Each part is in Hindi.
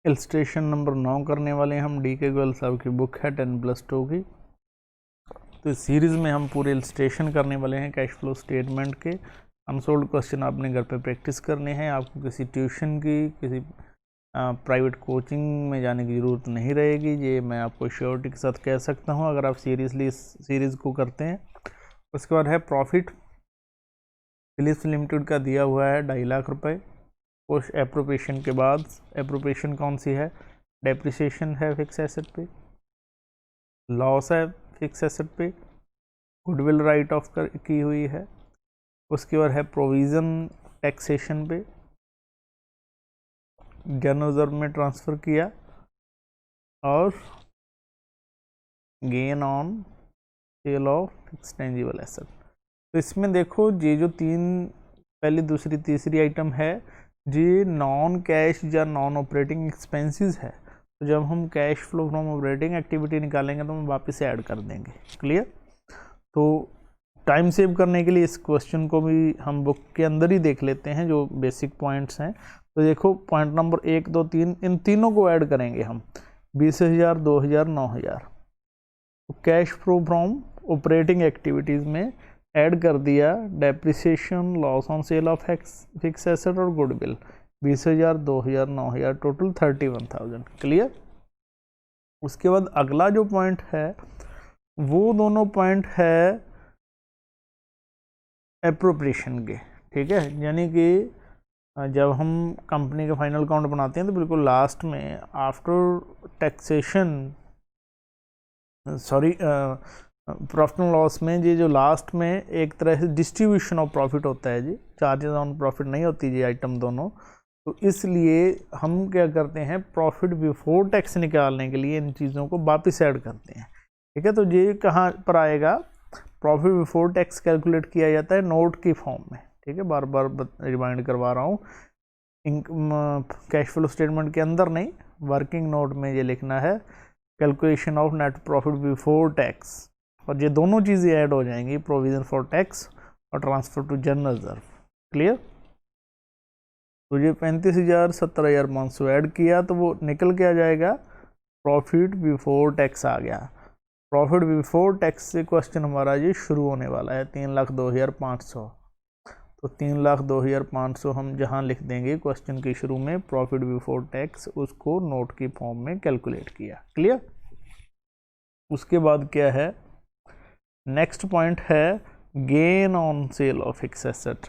इलस्ट्रेशन नंबर 9 करने वाले हैं हम। डी के गोयल साहब की बुक है 10+2 की। तो इस सीरीज़ में हम पूरे इलस्ट्रेशन करने वाले हैं कैश फ्लो स्टेटमेंट के। अनसोल्ड क्वेश्चन आपने घर पे प्रैक्टिस करने हैं। आपको किसी ट्यूशन की, किसी प्राइवेट कोचिंग में जाने की ज़रूरत नहीं रहेगी, ये मैं आपको श्योरिटी के साथ कह सकता हूँ अगर आप सीरियसली इस सीरीज़ को करते हैं। उसके बाद है प्रॉफिट। फिलिप्स लिमिटेड का दिया हुआ है 2.5 लाख रुपये। पोस्ट एप्रोप्रिएशन के बाद एप्रोप्रिएशन कौन सी है? डेप्रिसिएशन है फिक्स एसेट पे, लॉस है फिक्स एसेट पे, गुडविल राइट ऑफ की हुई है। उसके बाद है प्रोविज़न टैक्सेशन पे, जनरल रिजर्व में ट्रांसफ़र किया, और gain on sale of intangible asset. तो इसमें देखो ये जो तीन पहली दूसरी तीसरी आइटम है, ये नॉन कैश या नॉन ऑपरेटिंग एक्सपेंसेस है। तो जब हम cash flow from operating activity निकालेंगे तो हम वापस ऐड कर देंगे। क्लियर? तो टाइम सेव करने के लिए इस क्वेश्चन को भी हम बुक के अंदर ही देख लेते हैं, जो बेसिक पॉइंट्स हैं। तो देखो पॉइंट नंबर 1, 2, 3, इन तीनों को ऐड करेंगे हम। 20,000, 2,000, 9,000। तो cash flow from operating activities में ऐड कर दिया depreciation, loss on sale of fix asset और गुडविल। 20,000, 2,000, 9,000, टोटल 31,000। क्लियर? उसके बाद अगला जो पॉइंट है वो दोनों पॉइंट है एप्रोप्रिएशन के। ठीक है, यानी कि जब हम कंपनी का फाइनल अकाउंट बनाते हैं तो बिल्कुल लास्ट में after taxation, sorry, profit and loss में ये जो लास्ट में एक तरह से डिस्ट्रीब्यूशन ऑफ प्रॉफिट होता है जी, चार्जेस ऑन प्रॉफिट नहीं होती जी आइटम दोनों। तो इसलिए हम क्या करते हैं, प्रॉफिट बिफोर टैक्स निकालने के लिए इन चीज़ों को वापस ऐड करते हैं। ठीक है, तो ये कहाँ पर आएगा? प्रॉफिट बिफोर टैक्स कैलकुलेट किया जाता है नोट की फॉर्म में। ठीक है, बार बार रिमाइंड करवा रहा हूँ। कैश फ्लो स्टेटमेंट के अंदर नहीं, वर्किंग नोट में ये लिखना है calculation of net profit before tax, और ये दोनों चीज़ें ऐड हो जाएंगी, प्रोविजन फॉर टैक्स और transfer to general reserve. Clear? तो ये 35,000, 17,500 ऐड किया तो वो निकल के आ जाएगा प्रॉफिट बिफोर टैक्स आ गया। प्रॉफिट बिफोर टैक्स से क्वेश्चन हमारा ये शुरू होने वाला है। 3,02,500। तो 3,02,500 हम जहाँ लिख देंगे क्वेश्चन के शुरू में प्रॉफिट बिफोर टैक्स, उसको नोट की फॉर्म में कैलकुलेट किया। क्लियर? उसके बाद क्या है, नेक्स्ट पॉइंट है gain on sale of fix asset.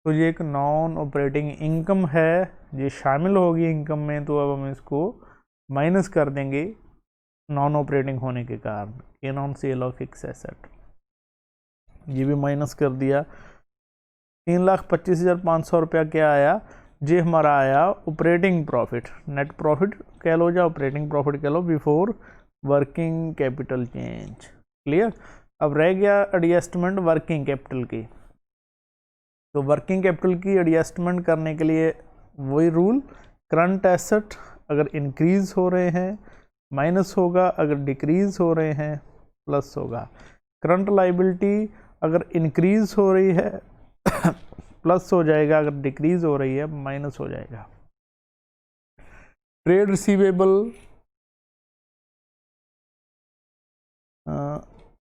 तो ये एक नॉन ऑपरेटिंग इनकम है, ये शामिल होगी इनकम में, तो अब हम इसको माइनस कर देंगे नॉन ऑपरेटिंग होने के कारण। Gain on sale of fix asset ये भी माइनस कर दिया। 3,25,500 रुपया क्या आया? ये हमारा आया ऑपरेटिंग प्रॉफिट। नेट प्रॉफिट कह लो या ऑपरेटिंग प्रॉफिट कह लो before working capital change. Clear? अब रह गया एडजस्टमेंट वर्किंग कैपिटल की। तो वर्किंग कैपिटल की एडजस्टमेंट करने के लिए वही रूल, करंट एसेट अगर इंक्रीज हो रहे हैं माइनस होगा, अगर डिक्रीज हो रहे हैं प्लस होगा। करंट लाइबिलिटी अगर इंक्रीज हो रही है प्लस हो जाएगा, अगर डिक्रीज हो रही है माइनस हो जाएगा। ट्रेड रिसीवेबल,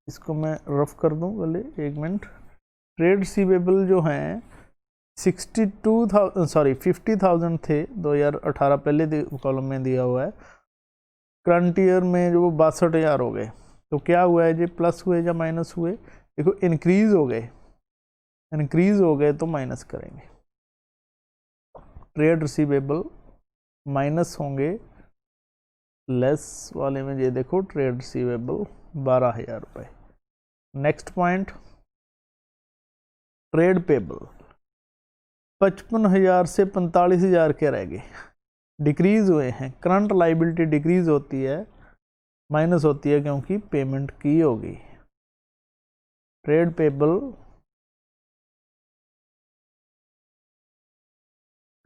इसको मैं रफ कर दूं पहले, 1 मिनट। ट्रेड रिसीवेबल जो हैं 50,000 थे 2018 पहले कॉलम में दिया हुआ है। करंट ईयर में जो 62,000 हो गए। तो क्या हुआ है जी, प्लस हुए या माइनस हुए? देखो इंक्रीज हो गए, इंक्रीज हो गए तो माइनस करेंगे। ट्रेड रिसीवेबल माइनस होंगे, लेस वाले में ये देखो ट्रेड रिसीवेबल 12,000 रुपये। नेक्स्ट पॉइंट ट्रेड पेबल 55,000 से 45,000 के रह गए, डिक्रीज हुए हैं। करंट लाइबिलिटी डिक्रीज होती है, माइनस होती है क्योंकि पेमेंट की होगी। ट्रेड पेबल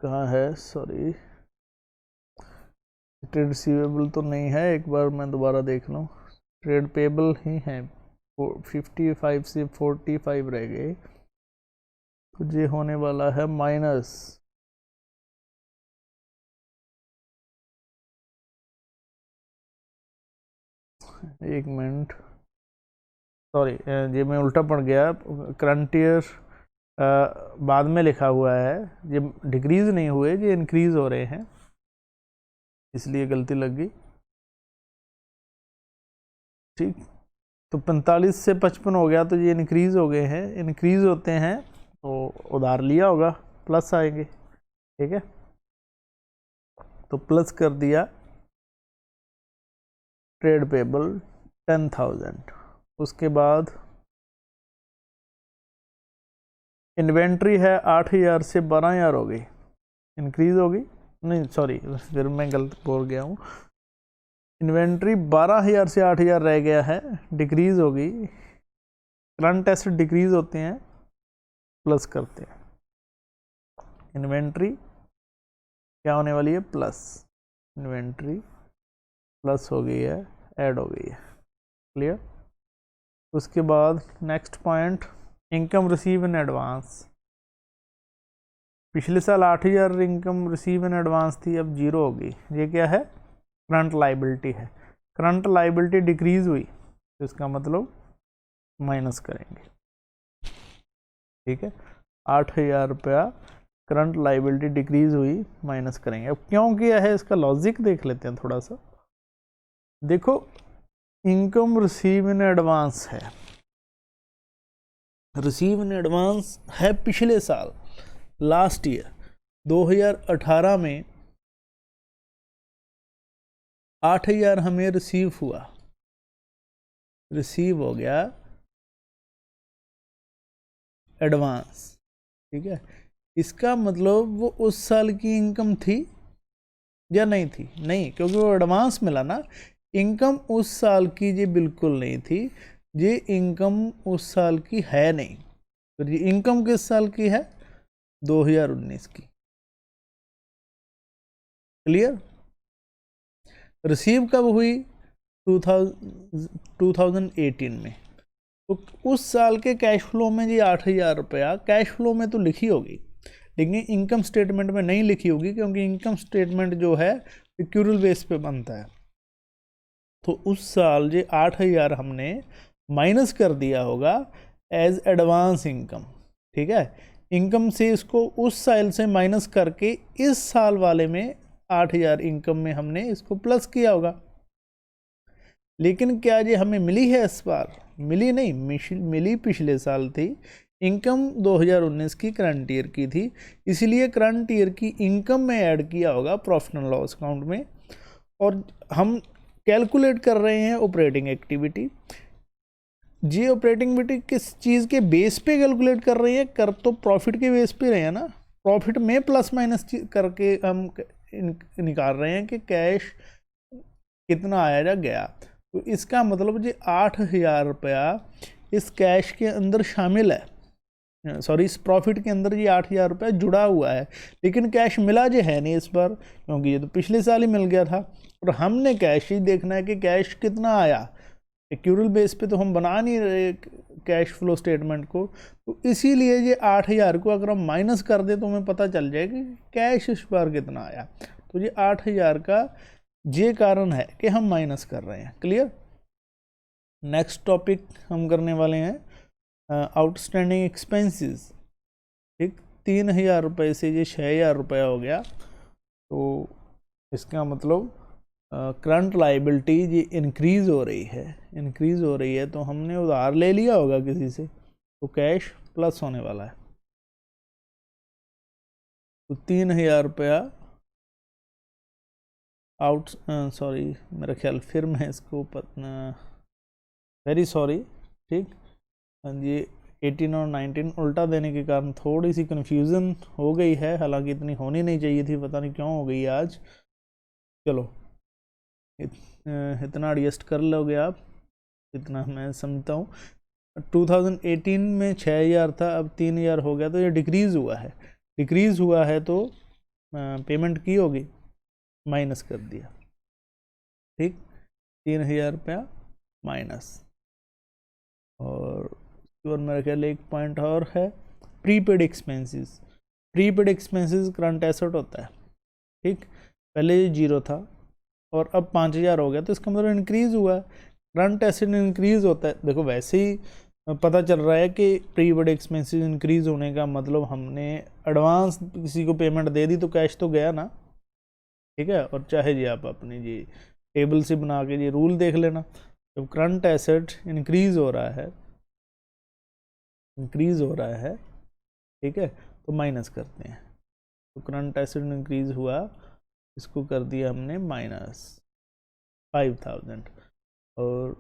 कहाँ है, सॉरी, ट्रेड रिसीवेबल तो नहीं है, एक बार मैं दोबारा देख लूँ। ट्रेड पेबल ही है, 55 से 45 रह गए, तो ये होने वाला है माइनस एक मिनट, सॉरी ये मैं उल्टा पड़ गया। करंट ईयर बाद में लिखा हुआ है, ये डिक्रीज़ नहीं हुए, ये इंक्रीज़ हो रहे हैं, इसलिए गलती लग गई। ठीक, तो 45 से 55 हो गया तो ये इंक्रीज़ हो गए हैं। इंक्रीज़ होते हैं तो उधार लिया होगा, प्लस आएंगे। ठीक है, तो प्लस कर दिया ट्रेड पेबल 10,000। उसके बाद इन्वेंट्री है 8,000 से 12,000 हो गई, इंक्रीज़ हो गई, नहीं सॉरी फिर मैं गलत बोल गया हूँ। इन्वेंट्री 12,000 से 8,000 रह गया है, डिक्रीज़ हो गई। करंट एसेट डिक्रीज़ होते हैं, प्लस करते हैं। इन्वेंट्री क्या होने वाली है, प्लस। इन्वेंट्री प्लस हो गई है, ऐड हो गई है। क्लियर। उसके बाद next point, income receive in advance. पिछले साल 8,000 इनकम रिसीव इन एडवांस थी, अब 0 हो गई। ये क्या है, करंट लाइबिलिटी है। करंट लाइबिलिटी डिक्रीज हुई तो इसका मतलब माइनस करेंगे। ठीक है, 8,000 रुपया करंट लाइबिलिटी डिक्रीज हुई, माइनस करेंगे। अब क्यों किया है, इसका लॉजिक देख लेते हैं थोड़ा सा। देखो, इनकम रिसीव इन एडवांस है, रिसीव इन एडवांस है पिछले साल, लास्ट ईयर 2018 में 8,000 हमें रिसीव हुआ, रिसीव हो गया एडवांस। ठीक है, इसका मतलब वो उस साल की इनकम थी या नहीं थी, नहीं, क्योंकि वो एडवांस मिला ना। इनकम उस साल की ये बिल्कुल नहीं थी, ये इनकम उस साल की है नहीं। तो ये इनकम किस साल की है, 2019 की। क्लियर। रिसीव कब हुई, 2018 में। तो उस साल के कैश फ्लो में ये 8,000 रुपया कैश फ्लो में तो लिखी होगी, लेकिन इनकम स्टेटमेंट में नहीं लिखी होगी, क्योंकि इनकम स्टेटमेंट जो है एक्यूरल बेस पे बनता है। तो उस साल ये 8,000 हमने माइनस कर दिया होगा एज एडवांस इनकम। ठीक है, इनकम से इसको उस साल से माइनस करके इस साल वाले में 8,000 इनकम में हमने इसको प्लस किया होगा। लेकिन क्या ये हमें मिली है इस बार, मिली नहीं, मिली पिछले साल थी। इनकम 2019 की करंट ईयर की थी, इसलिए करंट ईयर की इनकम में ऐड किया होगा प्रॉफिट एंड लॉस अकाउंट में। और हम कैलकुलेट कर रहे हैं ऑपरेटिंग एक्टिविटी। जी ऑपरेटिंग एक्टिविटी किस चीज़ के बेस पे कैलकुलेट कर रहे हैं, कर तो प्रॉफिट के बेस पे रहे हैं ना। प्रॉफिट में प्लस माइनस करके हम निकाल रहे हैं कि कैश कितना आया या गया। तो इसका मतलब जी 8,000 रुपया इस कैश के अंदर शामिल है, सॉरी इस प्रॉफिट के अंदर ये 8,000 रुपया जुड़ा हुआ है। लेकिन कैश मिला जो है नहीं इस बार, क्योंकि ये तो पिछले साल ही मिल गया था। और हमने कैश ही देखना है कि कैश कितना आया, एक्यूरल बेस पे तो हम बना नहीं रहे कैश फ्लो स्टेटमेंट को। तो इसीलिए ये 8,000 को अगर हम माइनस कर दें तो हमें पता चल जाएगा कि कैश इस बार कितना आया। तो ये 8,000 का ये कारण है कि हम माइनस कर रहे हैं। क्लियर। नेक्स्ट टॉपिक हम करने वाले हैं आउटस्टैंडिंग एक्सपेंसेस। ठीक, 3,000 रुपये से ये 6,000 रुपया हो गया। तो इसका मतलब करंट लाइबिलिटी ये इंक्रीज़ हो रही है, इंक्रीज़ हो रही है। तो हमने उधार ले लिया होगा किसी से, तो कैश प्लस होने वाला है। तो 3,000 रुपया आउट, सॉरी मेरा ख्याल फिर मैं इसको वेरी सॉरी। ठीक, ये 18 और 19 उल्टा देने के कारण थोड़ी सी कन्फ्यूज़न हो गई है, हालांकि इतनी होनी नहीं चाहिए थी, पता नहीं क्यों हो गई आज। चलो इतना एडजस्ट कर लोगे आप, इतना मैं समझता हूँ। 2018 में 6,000 था, अब 3,000 हो गया, तो ये डिक्रीज़ हुआ है। डिक्रीज़ हुआ है तो पेमेंट की होगी, माइनस कर दिया। ठीक, 3,000 रुपया माइनस। और मेरा ख्याल एक पॉइंट और है, prepaid expenses. Prepaid expenses current asset होता है। ठीक, पहले ये 0 था और अब 5,000 हो गया, तो इसका मतलब इंक्रीज़ हुआ। करंट एसेट इंक्रीज होता है, देखो वैसे ही पता चल रहा है कि प्रीपेड एक्सपेंसेस इंक्रीज होने का मतलब हमने एडवांस किसी को पेमेंट दे दी तो कैश तो गया ना, ठीक है। और चाहे जी आप अपनी जी टेबल से बना के जी रूल देख लेना, जब करंट एसेट इंक्रीज हो रहा है, ठीक है, तो माइनस करते हैं। तो करंट एसेट इंक्रीज हुआ, इसको कर दिया हमने -5000 और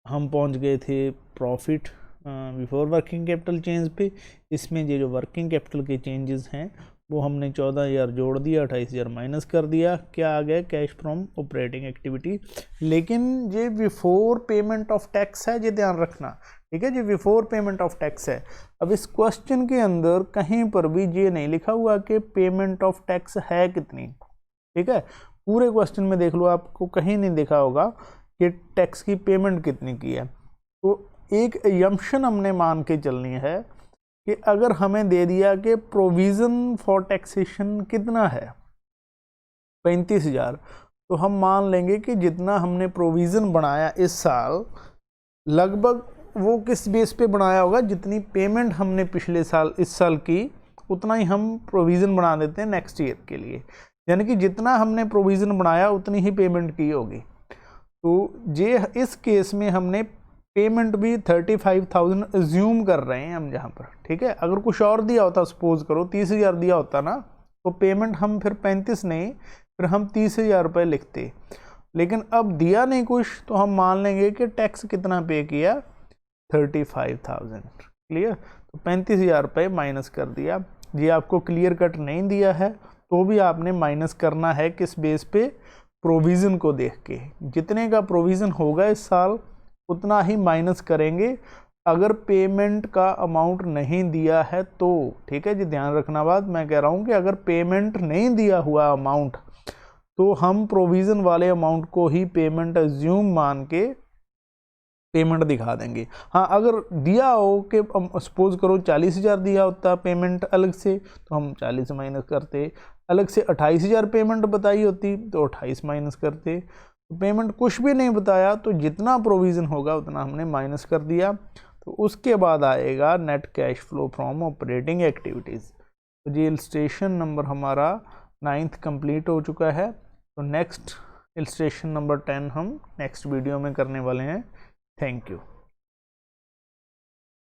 हम पहुंच गए थे profit before working capital change पे। इसमें ये जो वर्किंग कैपिटल के चेंजेस हैं वो हमने 14000 जोड़ दिया, 28000 माइनस कर दिया, क्या आ गया कैश फ्रॉम ऑपरेटिंग एक्टिविटी। लेकिन ये बिफोर पेमेंट ऑफ टैक्स है, ये ध्यान रखना, ठीक है, ये बिफोर पेमेंट ऑफ टैक्स है। अब इस क्वेश्चन के अंदर कहीं पर भी ये नहीं लिखा हुआ कि पेमेंट ऑफ टैक्स है कितनी, ठीक है। पूरे क्वेश्चन में देख लो, आपको कहीं नहीं दिखा होगा कि टैक्स की पेमेंट कितनी की है। तो एक असम्पशन हमने मान के चलनी है कि अगर हमें दे दिया कि प्रोविज़न फॉर टैक्सेशन कितना है 35,000, तो हम मान लेंगे कि जितना हमने प्रोविज़न बनाया इस साल, लगभग वो किस बेस पे बनाया होगा, जितनी पेमेंट हमने पिछले साल इस साल की उतना ही हम प्रोविज़न बना देते हैं नेक्स्ट ईयर के लिए। यानी कि जितना हमने प्रोविज़न बनाया उतनी ही पेमेंट की होगी। तो ये इस केस में हमने पेमेंट भी 35,000 एज्यूम कर रहे हैं हम यहाँ पर, ठीक है। अगर कुछ और दिया होता, सपोज करो 30,000 दिया होता ना, तो पेमेंट हम फिर 35 नहीं, फिर हम 30,000 रुपये लिखते। लेकिन अब दिया नहीं कुछ, तो हम मान लेंगे कि टैक्स कितना पे किया 35,000, क्लियर। तो 35,000 रुपये माइनस कर दिया। ये आपको क्लियर कट नहीं दिया है तो भी आपने माइनस करना है, किस बेस पे, प्रोविज़न को देख के। जितने का प्रोविज़न होगा इस साल उतना ही माइनस करेंगे, अगर पेमेंट का अमाउंट नहीं दिया है तो, ठीक है जी। ध्यान रखना बात, मैं कह रहा हूँ कि अगर पेमेंट नहीं दिया हुआ अमाउंट तो हम प्रोविज़न वाले अमाउंट को ही पेमेंट एज्यूम मान के पेमेंट दिखा देंगे। हाँ, अगर दिया हो कि सपोज करो 40,000 दिया होता पेमेंट अलग से, तो हम 40 माइनस करते। अलग से 28,000 पेमेंट बताई होती तो 28 माइनस करते। तो पेमेंट कुछ भी नहीं बताया, तो जितना प्रोविज़न होगा उतना हमने माइनस कर दिया। तो उसके बाद आएगा net cash flow from operating activities. तो ये इलस्ट्रेशन नंबर हमारा 9th कंप्लीट हो चुका है। तो नेक्स्ट इलस्ट्रेशन नंबर 10 हम नेक्स्ट वीडियो में करने वाले हैं। Thank you.